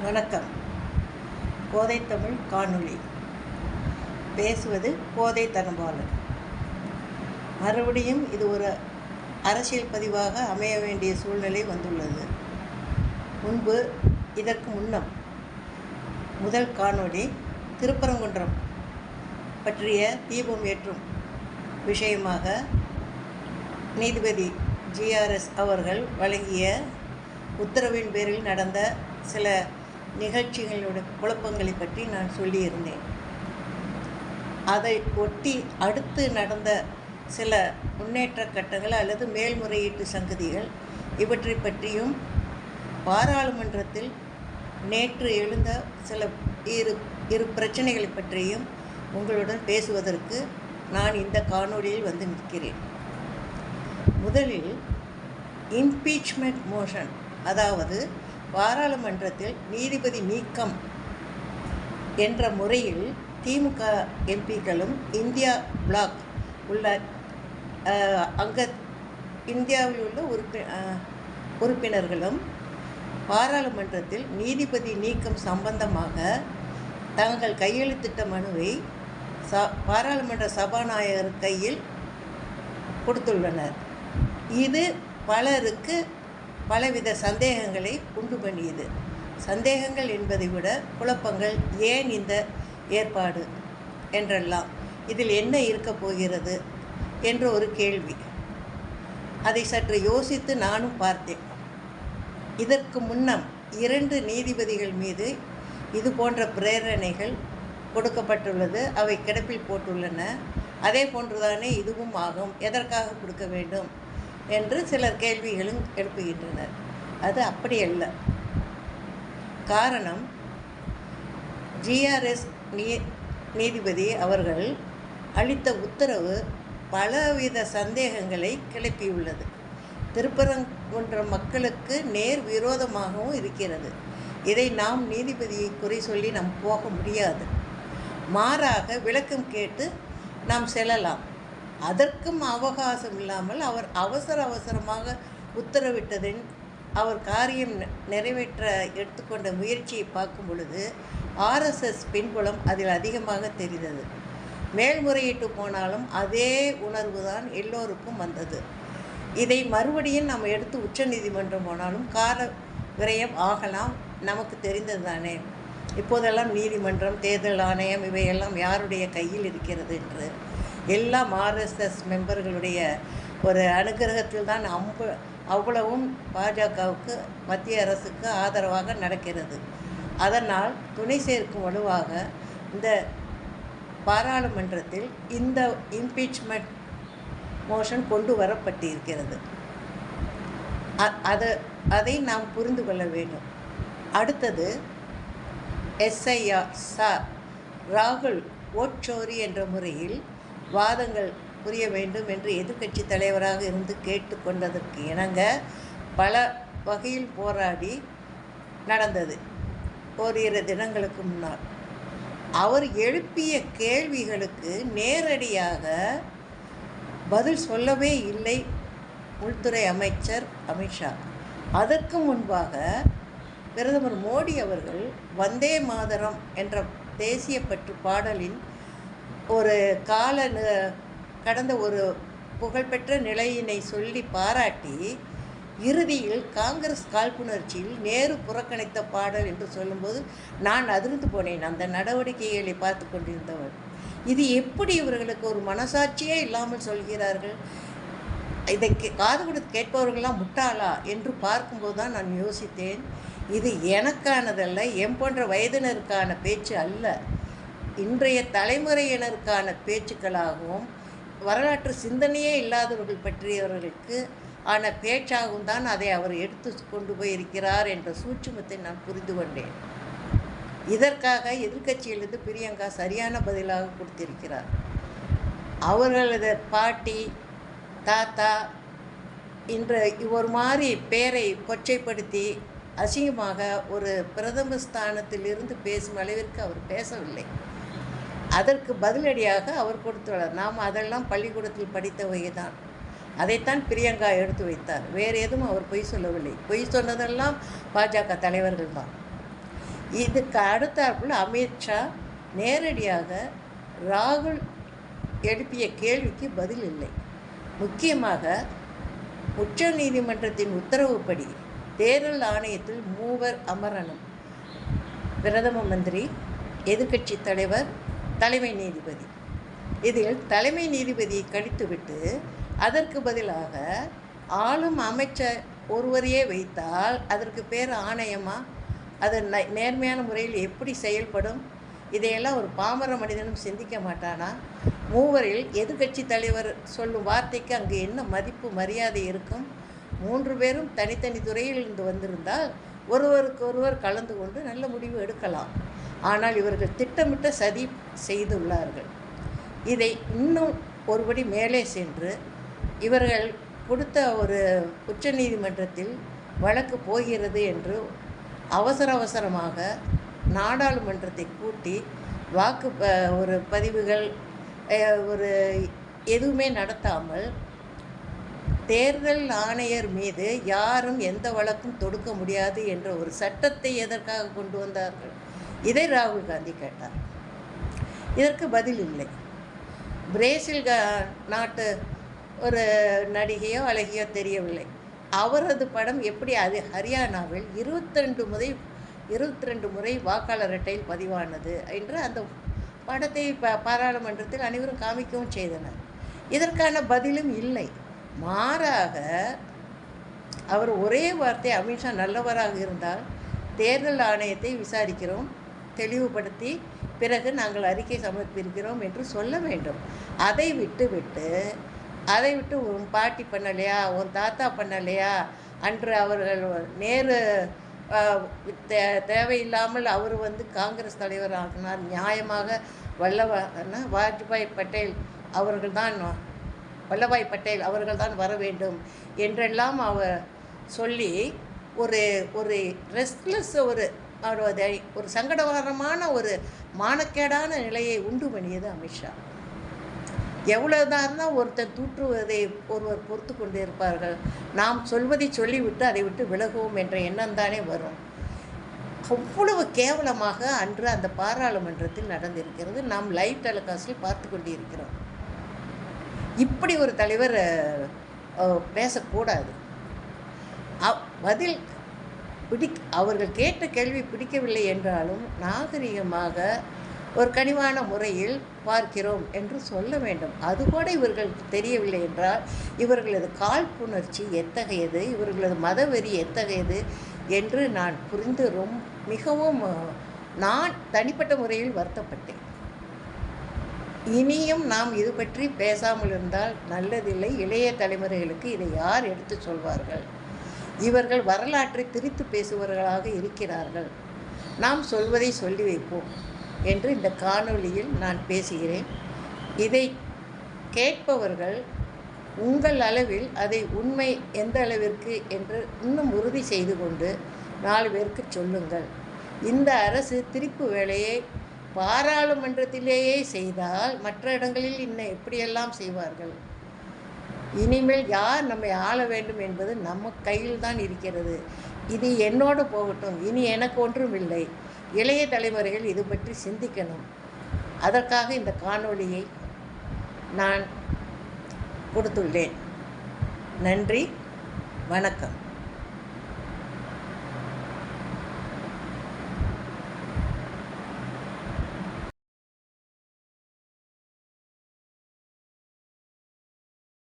வணக்கம். கோதை தமிழ் காணொளி. பேசுவது கோதை தனபாலன். மறுபடியும் இது ஒரு அரசியல் பதிவாக அமைய வேண்டிய சூழ்நிலை வந்துள்ளது. முன்பு இதற்கு முன்னம் முதல் காணொளி திருப்பரங்குன்றம் பற்றிய தீபம் ஏற்றும் விஷயமாக நீதிபதி ஜிஆர்எஸ் அவர்கள் வழங்கிய உத்தரவின் பேரில் நடந்த சில நிகழ்ச்சிகளோட குழப்பங்களை பற்றி நான் சொல்லியிருந்தேன். அதை ஒட்டி அடுத்து நடந்த சில முன்னேற்ற கட்டங்கள் அல்லது மேல்முறையீட்டு சங்கதிகள் இவற்றை பற்றியும் பாராளுமன்றத்தில் நேற்று எழுந்த சில இரு பிரச்சனைகளை பற்றியும் உங்களுடன் பேசுவதற்கு நான் இந்த காணொளியில் வந்து நிற்கிறேன். முதலில் இம்பீச்மெண்ட் மோஷன், அதாவது பாராளுமன்றத்தில் நீதிபதி நீக்கம் என்ற முறையில் திமுக எம்பிக்களும் இந்தியா பிளாக் உள்ள இந்தியாவில் உள்ள உறுப்பினர்களும் பாராளுமன்றத்தில் நீதிபதி நீக்கம் சம்பந்தமாக தாங்கள் கையெழுத்திட்ட மனுவை பாராளுமன்ற சபாநாயகர் கையில் கொடுத்துள்ளனர். இது பலருக்கு பலவித சந்தேகங்களை உண்டு பண்ணியது. சந்தேகங்கள் என்பதை விட குழப்பங்கள். ஏன் இந்த ஏற்பாடு என்றெல்லாம், இதில் என்ன இருக்கப் போகிறது என்ற ஒரு கேள்வி. அதை சற்று யோசித்து நானும் பார்த்தேன். இதற்கு முன்னம் 2 நீதிபதிகள் மீது இது போன்ற பிரேரணைகள் கொடுக்கப்பட்டுள்ளது. அவை கிடப்பில் போட்டுள்ளன. அதே போன்றுதானே இதுவும் ஆகும். எதற்காக கொடுக்க வேண்டும் என்று சிலர் கேள்விகளும் எழுப்புகின்றனர். அது அப்படியல்ல. காரணம், ஜிஆர்எஸ் நீதிபதி அவர்கள் அளித்த உத்தரவு பலவித சந்தேகங்களை கிளப்பியுள்ளது. திருப்பரங்குன்றம் மக்களுக்கு நேர் விரோதமாகவும் இருக்கிறது. இதை நாம் நீதிபதியை குறை சொல்லி நாம் போக முடியாது. மாறாக விளக்கம் கேட்டு நாம் செல்லலாம். அதற்கும் அவகாசம் இல்லாமல் அவர் அவசரமாக உத்தரவிட்டதின் அவர் காரியம் நிறைவேற்ற எடுத்துக்கொண்ட முயற்சியை பார்க்கும் பொழுது ஆர்எஸ்எஸ் பின்புலம் அதில் அதிகமாக தெரிந்தது. மேல்முறையீட்டு போனாலும் அதே உணர்வு தான் எல்லோருக்கும் வந்தது. இதை மறுபடியும் நம்ம எடுத்து உச்சநீதிமன்றம் போனாலும் கால விரயம் ஆகலாம். நமக்கு தெரிந்தது தானே. இப்போதெல்லாம் நீதிமன்றம், தேர்தல் ஆணையம் இவையெல்லாம் யாருடைய கையில் இருக்கிறது என்று. எல்லாம் ஆர்எஸ்எஸ் மெம்பர்களுடைய ஒரு அனுகிரகத்தில் தான் அவ்வளவும் பாஜகவுக்கு, மத்திய அரசுக்கு ஆதரவாக நடக்கிறது. அதனால் துணை சேர்க்கும் வலுவாக இந்த பாராளுமன்றத்தில் இந்த இம்பீச்மெண்ட் மோஷன் கொண்டு வரப்பட்டிருக்கிறது. அதை நாம் புரிந்து கொள்ள வேண்டும். அடுத்தது எஸ்ஐஆர் ராகுல் ஓட்சோரி என்ற முறையில் வாதங்கள் புரிய வேண்டும் என்று எதிர்க்கட்சி தலைவராக இருந்து கேட்டுக்கொண்டதற்கு இணங்க பல வகையில் போராடி நடந்தது. ஓரிரு தினங்களுக்கு முன்னால் அவர் எழுப்பிய கேள்விகளுக்கு நேரடியாக பதில் சொல்லவே இல்லை உள்துறை அமைச்சர் அமித்ஷா. அதற்கு முன்பாக பிரதமர் மோடி அவர்கள் வந்தே மாதரம் என்ற தேசிய பற்று பாடலின் ஒரு கடந்த ஒரு புகழ்பெற்ற நிலையினை சொல்லி பாராட்டி இறுதியில் காங்கிரஸ் காழ்ப்புணர்ச்சியில் நேரு புறக்கணித்த பாடல் என்று சொல்லும்போது நான் அதிர்ந்து போனேன். அந்த நடவடிக்கைகளை பார்த்து கொண்டிருந்தவர், இது எப்படி இவர்களுக்கு ஒரு மனசாட்சியே இல்லாமல் சொல்கிறார்கள்? இதை காது கொடுத்து கேட்பவர்கள்லாம் முட்டாளா என்று பார்க்கும்போது தான் நான் யோசித்தேன், இது எனக்கானதல்ல, என் போன்ற வயதினருக்கான பேச்சு அல்ல. இன்றைய தலைமுறையினருக்கான பேச்சுக்களாகவும் வரலாற்று சிந்தனையே இல்லாதவர்கள் பற்றியவர்களுக்கு ஆன பேச்சாகவும் தான் அதை அவர் எடுத்து கொண்டு போயிருக்கிறார் என்ற சூட்சுமத்தை நான் புரிந்து கொண்டேன். இதற்காக எதிர்க்கட்சியிலிருந்து பிரியங்கா சரியான பதிலாக கொடுத்திருக்கிறார். அவர்களது பாட்டி, தாத்தா இன்று ஒரு மாதிரி பேரை கொச்சைப்படுத்தி அசிங்கமாக ஒரு பிரதம ஸ்தானத்திலிருந்து பேசும் அளவிற்கு அவர் பேசவில்லை. அதற்கு பதிலடியாக அவர் கொடுத்துள்ளார். நாம் அதெல்லாம் பள்ளிக்கூடத்தில் படித்தவை தான். அதைத்தான் பிரியங்கா எடுத்து வைத்தார். வேறு எதுவும் அவர் பொய் சொல்லவில்லை. பொய் சொன்னதெல்லாம் பாஜக தலைவர்கள் தான். இதுக்கு அடுத்தாற்போல் அமித்ஷா நேரடியாக ராகுல் எழுப்பிய கேள்விக்கு பதில் இல்லை. முக்கியமாக உச்ச நீதிமன்றத்தின் உத்தரவுப்படி தேர்தல் ஆணையத்தில் 3 அமரணும். பிரதம மந்திரி, எதிர்க்கட்சி தலைவர், தலைமை நீதிபதி. இதில் தலைமை நீதிபதியை கழித்துவிட்டு அதற்கு பதிலாக ஆளும் அமைச்சர் ஒருவரையே வைத்தால் அதற்கு பேர் ஆணையமா? அது நேர்மையான முறையில் எப்படி செயல்படும்? இதையெல்லாம் ஒரு பாமர மனிதனும் சிந்திக்க மாட்டானா? 3 எதிர்க்கட்சி தலைவர் சொல்லும் வார்த்தைக்கு அங்கு என்ன மதிப்பு மரியாதை இருக்கும்? 3 பேரும் தனித்தனி துறையிலிருந்து வந்திருந்தால் ஒருவருக்கொருவர் கலந்து கொண்டு நல்ல முடிவு எடுக்கலாம். ஆனால் இவர்கள் திட்டமிட்ட சதி செய்துள்ளார்கள். இதை இன்னும் ஒருபடி மேலே சென்று இவர்கள் கொடுத்த ஒரு உச்ச நீதிமன்றத்தில் வழக்கு போகிறது என்று அவசரமாக நாடாளுமன்றத்தை கூட்டி ஒரு பதிவுகள் எதுவுமே நடத்தாமல் தேர்தல் ஆணையர் மீது யாரும் எந்த வழக்கும் தொடுக்க முடியாது என்ற ஒரு சட்டத்தை எதற்காக கொண்டு வந்தார்கள்? இதை ராகுல் காந்தி கேட்டார். இதற்கு பதில் இல்லை. பிரேசில் நாட்டு ஒரு நடிகையோ அழகியோ தெரியவில்லை, அவரது படம் எப்படி அது ஹரியானாவில் 22 முறை வாக்காளர் அட்டையில் பதிவானது என்று அந்த படத்தை பாராளுமன்றத்தில் அனைவரும் காமிக்கவும் செய்தனர். இதற்கான பதிலும் இல்லை. மாறாக அவர் ஒரே வார்த்தை, அமித்ஷா நல்லவராக இருந்தால் தேர்தல் ஆணையத்தை விசாரிக்கிறோம், தெளிவுபடுத்தி பிறகு நாங்கள் அறிக்கை சமர்ப்பிக்கிறோம் என்று சொல்ல வேண்டும். அதை விட்டு உன் பாட்டி பண்ணலையா, உன் தாத்தா பண்ணலையா, அன்று அவர்கள் நேரு தேவையில்லாமல் அவர் காங்கிரஸ் தலைவர் ஆகினார், நியாயமாக வல்லபாய் பட்டேல் அவர்கள் தான் வர வேண்டும் என்றெல்லாம் அவர் சொல்லி ஒரு ரெஸ்ட்லெஸ் ஒரு சங்கடகரமான ஒரு மானக்கேடான நிலையை உண்டு பண்ணியது அமித்ஷா. எவ்வளவுதான் இருந்தால் ஒருத்தர் தூற்றுவதை ஒருவர் பொறுத்து கொண்டு இருப்பார்கள். நாம் சொல்வதை சொல்லிவிட்டு அதை விட்டு விலகுவோம் என்ற எண்ணம் தானே வரும். அவ்வளவு கேவலமாக அன்று அந்த பாராளுமன்றத்தில் நடந்திருக்கிறது. நாம் லைவ் டெலிகாஸ்டில் பார்த்து கொண்டு இருக்கிறோம். இப்படி ஒரு தலைவர் பேசக்கூடாது. பதில் அவர்கள் கேட்ட கேள்வி பிடிக்கவில்லை என்றாலும் நாகரிகமாக ஒரு கனிவான முறையில் பார்க்கிறோம் என்று சொல்ல வேண்டும். அதுகூட இவர்களுக்கு தெரியவில்லை என்றால் இவர்களது காழ்ப்புணர்ச்சி எத்தகையது, இவர்களது மதவெறி எத்தகையது என்று நான் புரிந்து மிகவும் நான் தனிப்பட்ட முறையில் வருத்தப்பட்டேன். இனியும் நாம் இது பற்றி பேசாமல் இருந்தால் நல்லதில்லை. இளைய தலைமுறைகளுக்கு இதை யார் எடுத்து சொல்வார்கள்? இவர்கள் வரலாற்றை திரித்து பேசுபவர்களாக இருக்கிறார்கள். நாம் சொல்வதை சொல்லி வைப்போம் என்று இந்த காணொளியில் நான் பேசுகிறேன். இதை கேட்பவர்கள் உங்கள் அளவில் அதை உண்மை எந்த அளவிற்கு என்று இன்னும் உறுதி செய்து கொண்டு 4 பேருக்கு சொல்லுங்கள். இந்த அரசு திருப்பு வேலையை பாராளுமன்றத்திலேயே செய்தால் மற்ற இடங்களில் இன்னும் எப்படியெல்லாம் செய்வார்கள்? இனிமேல் யார் நம்மை ஆள வேண்டும் என்பது நம்ம கையில் தான் இருக்கிறது. இது என்னோடு போகட்டும், இனி எனக்கு ஒன்றும் இல்லை. இளைய தலைமுறைகள் இது பற்றி சிந்திக்கணும். அதற்காக இந்த காணொளியை நான் கொடுத்துள்ளேன். நன்றி, வணக்கம்.